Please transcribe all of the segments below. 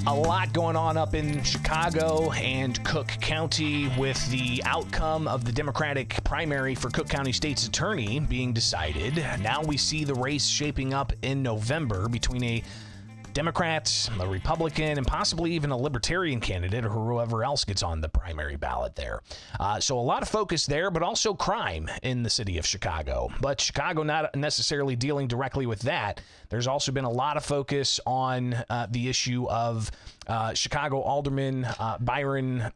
A lot going on up in Chicago and Cook County with the outcome of the Democratic primary for Cook County State's attorney being decided. Now we see the race shaping up in November between a Democrat, a Republican, and possibly even a Libertarian candidate or whoever else gets on the primary ballot there. So a lot of focus there, but also crime in the city of Chicago. But Chicago not necessarily dealing directly with that. There's also been a lot of focus on the issue of Chicago Alderman Byron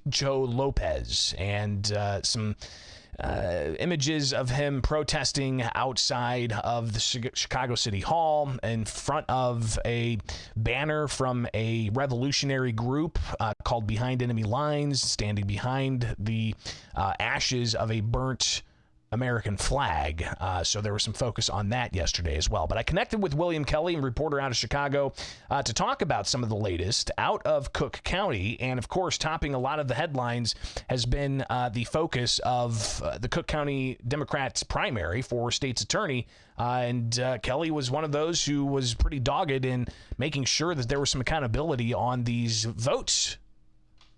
Joe Lopez and some images of him protesting outside of the Chicago City Hall in front of a banner from a revolutionary group called Behind Enemy Lines, standing behind the ashes of a burnt American flag. So there was some focus on that yesterday as well. But I connected with William Kelly, a reporter out of Chicago, to talk about some of the latest out of Cook County. And of course, topping a lot of the headlines has been the focus of the Cook County Democrats primary for state's attorney. And Kelly was one of those who was pretty dogged in making sure that there was some accountability on these votes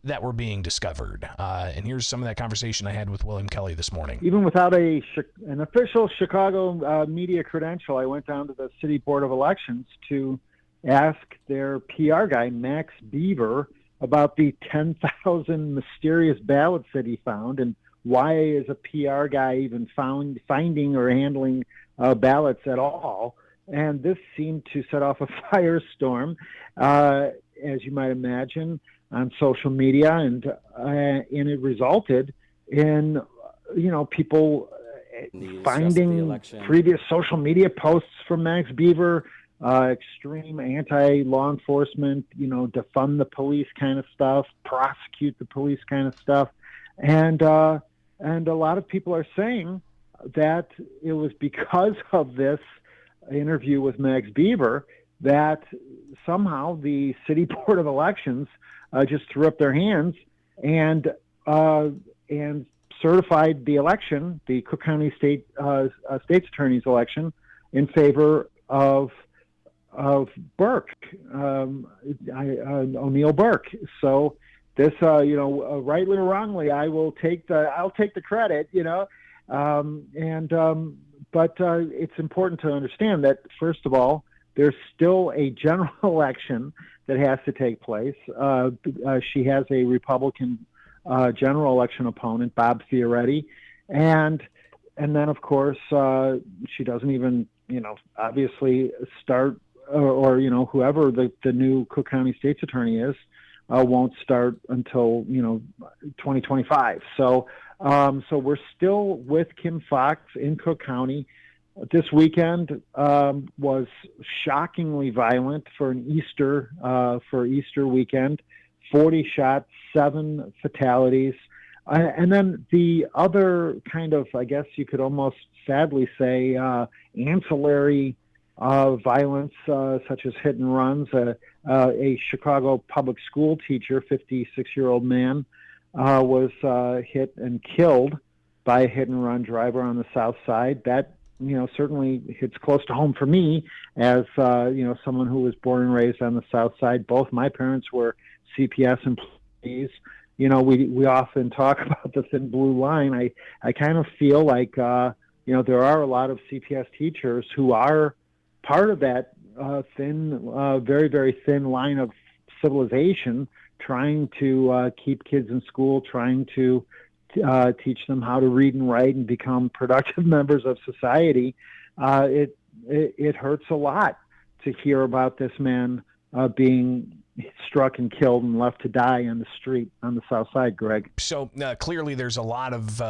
that were being discovered. And here's some of that conversation I had with William Kelly this morning. Even without an official Chicago media credential, I went down to the City Board of Elections to ask their PR guy, Max Beaver, about the 10,000 mysterious ballots that he found and why is a PR guy even finding or handling ballots at all. And this seemed to set off a firestorm, as you might imagine, on social media, and it resulted in people finding previous social media posts from Max Beaver, extreme anti-law enforcement, defund the police kind of stuff, prosecute the police kind of stuff, and a lot of people are saying that it was because of this interview with Max Beaver that somehow the City Board of Elections just threw up their hands and certified the election, the Cook County State's Attorney's election, in favor of Burke, O'Neill Burke. So this, rightly or wrongly, I'll take the credit, but it's important to understand that, first of all, there's still a general election that has to take place. She has a Republican general election opponent, Bob Fioretti, and then of course she doesn't even obviously start or whoever the new Cook County State's Attorney is won't start until 2025. So we're still with Kim Foxx in Cook County. This weekend was shockingly violent for Easter weekend. 40 shots, 7 fatalities. And then the other kind of, I guess you could almost sadly say, ancillary violence, such as hit and runs. A Chicago public school teacher, 56-year-old man, was hit and killed by a hit and run driver on the south side. That certainly hits close to home for me as, someone who was born and raised on the South Side. Both my parents were CPS employees. We often talk about the thin blue line. I kind of feel like, there are a lot of CPS teachers who are part of that thin, very, very thin line of civilization, trying to keep kids in school, trying to teach them how to read and write and become productive members of society. It hurts a lot to hear about this man being struck and killed and left to die on the street on the south side, Greg. So clearly there's a lot of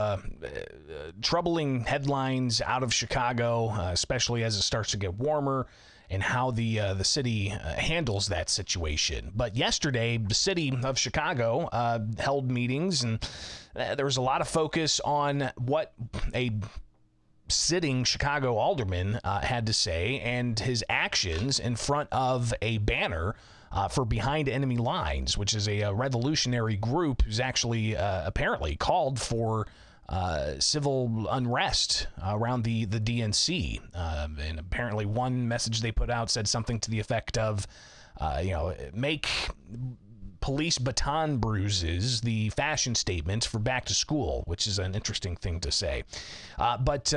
troubling headlines out of Chicago, especially as it starts to get warmer, and how the city handles that situation. But yesterday, the city of Chicago held meetings, and there was a lot of focus on what a sitting Chicago alderman had to say and his actions in front of a banner for Behind Enemy Lines, which is a revolutionary group who's actually apparently called for civil unrest around the DNC. And apparently one message they put out said something to the effect of make police baton bruises the fashion statements for back to school, which is an interesting thing to say. But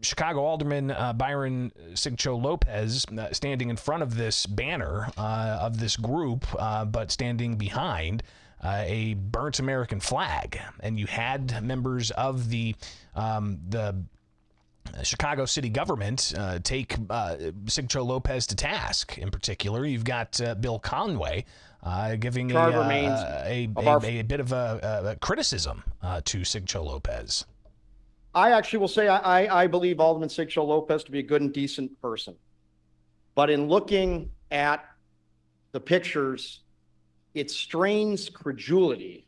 Chicago Alderman Byron Sigcho Lopez standing in front of this banner of this group, but standing behind a burnt American flag. And you had members of the Chicago city government take Sigcho Lopez to task. In particular, you've got Bill Conway giving a bit of a criticism to Sigcho Lopez. I actually will say I believe Alderman Sigcho Lopez to be a good and decent person. But in looking at the pictures, it strains credulity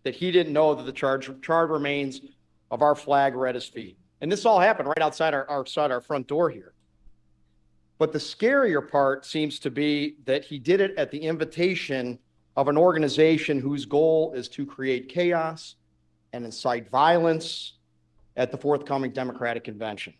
that he didn't know that the charred remains of our flag were at his feet. And this all happened right outside our front door here. But the scarier part seems to be that he did it at the invitation of an organization whose goal is to create chaos and incite violence at the forthcoming Democratic convention.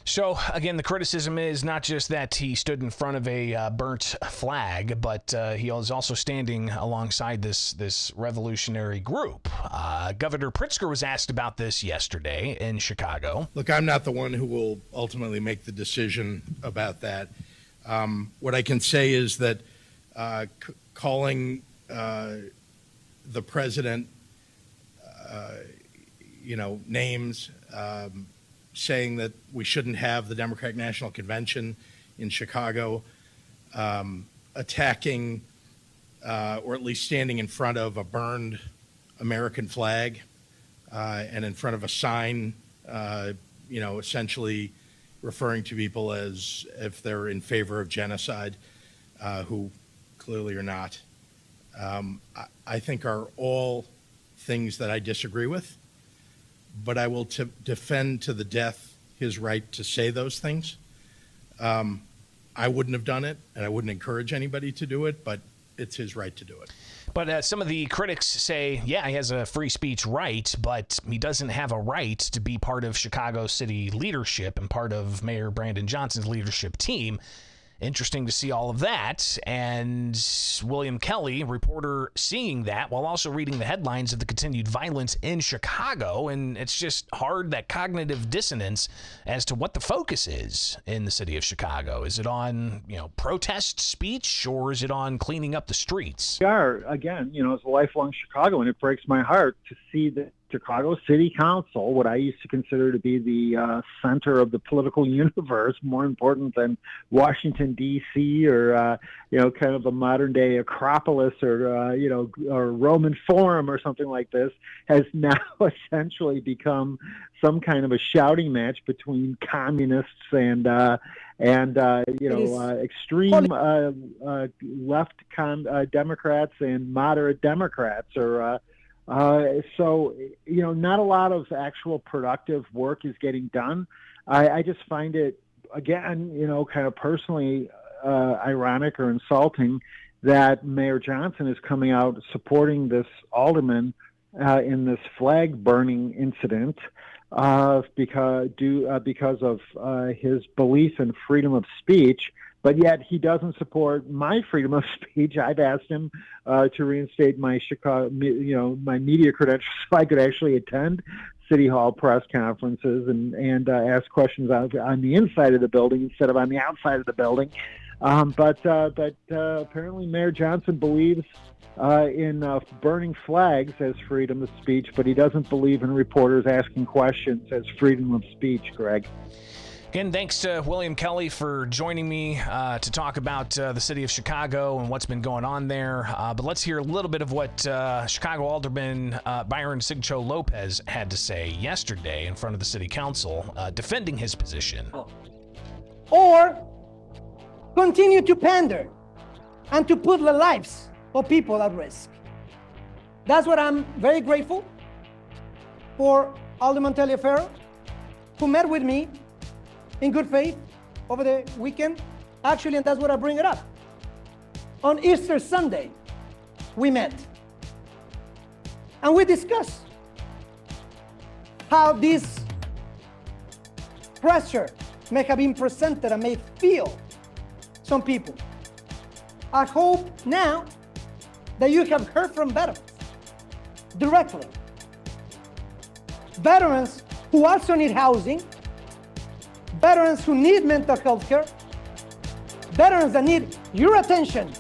So, again, the criticism is not just that he stood in front of a burnt flag, but he was also standing alongside this revolutionary group. Governor Pritzker was asked about this yesterday in Chicago. Look, I'm not the one who will ultimately make the decision about that. What I can say is that calling the president names, saying that we shouldn't have the Democratic National Convention in Chicago, attacking or at least standing in front of a burned American flag and in front of a sign, essentially referring to people as if they're in favor of genocide, who clearly are not, I think are all things that I disagree with. But I will defend to the death his right to say those things. I wouldn't have done it, and I wouldn't encourage anybody to do it, but it's his right to do it. But some of the critics say, yeah, he has a free speech right, but he doesn't have a right to be part of Chicago city leadership and part of Mayor Brandon Johnson's leadership team. Interesting to see all of that, and William Kelly, reporter, seeing that while also reading the headlines of the continued violence in Chicago, and it's just hard, that cognitive dissonance as to what the focus is in the city of Chicago. Is it on, protest speech, or is it on cleaning up the streets? We are, again, as a lifelong Chicagoan, it breaks my heart to see that Chicago City Council, what I used to consider to be the center of the political universe, more important than Washington, D.C., or, kind of a modern-day Acropolis or Roman Forum or something like this, has now essentially become some kind of a shouting match between communists and extreme left Democrats and moderate Democrats, or so not a lot of actual productive work is getting done. I just find it, again, kind of personally ironic or insulting that Mayor Johnson is coming out supporting this alderman in this flag burning incident because of his belief in freedom of speech. But yet he doesn't support my freedom of speech. I've asked him to reinstate my my media credentials so I could actually attend City Hall press conferences and ask questions on the inside of the building instead of on the outside of the building. But apparently Mayor Johnson believes in burning flags as freedom of speech, but he doesn't believe in reporters asking questions as freedom of speech, Greg. Again, thanks to William Kelly for joining me to talk about the city of Chicago and what's been going on there. But let's hear a little bit of what Chicago Alderman Byron Sigcho Lopez had to say yesterday in front of the city council, defending his position. Or continue to pander and to put the lives of people at risk. That's what I'm very grateful for Alderman Taliaferro, who met with me in good faith over the weekend. Actually, and that's what I bring it up. On Easter Sunday, we met. And we discussed how this pressure may have been presented and may feel some people. I hope now that you have heard from veterans directly. Veterans who also need housing, veterans who need mental health care, veterans that need your attention.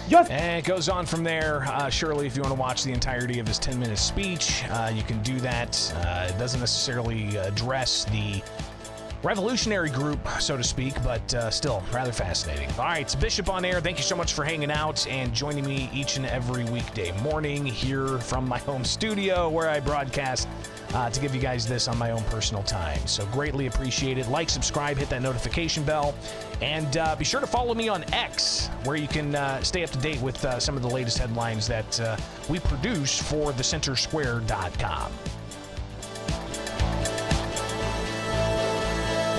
And it goes on from there. Shirley, if you want to watch the entirety of his 10-minute speech, you can do that. It doesn't necessarily address the revolutionary group, so to speak, but still rather fascinating. All right, it's Bishop on Air. Thank you so much for hanging out and joining me each and every weekday morning here from my home studio where I broadcast to give you guys this on my own personal time. So greatly appreciate it. Like, subscribe, hit that notification bell, and be sure to follow me on X, where you can stay up to date with some of the latest headlines that we produce for thecentersquare.com.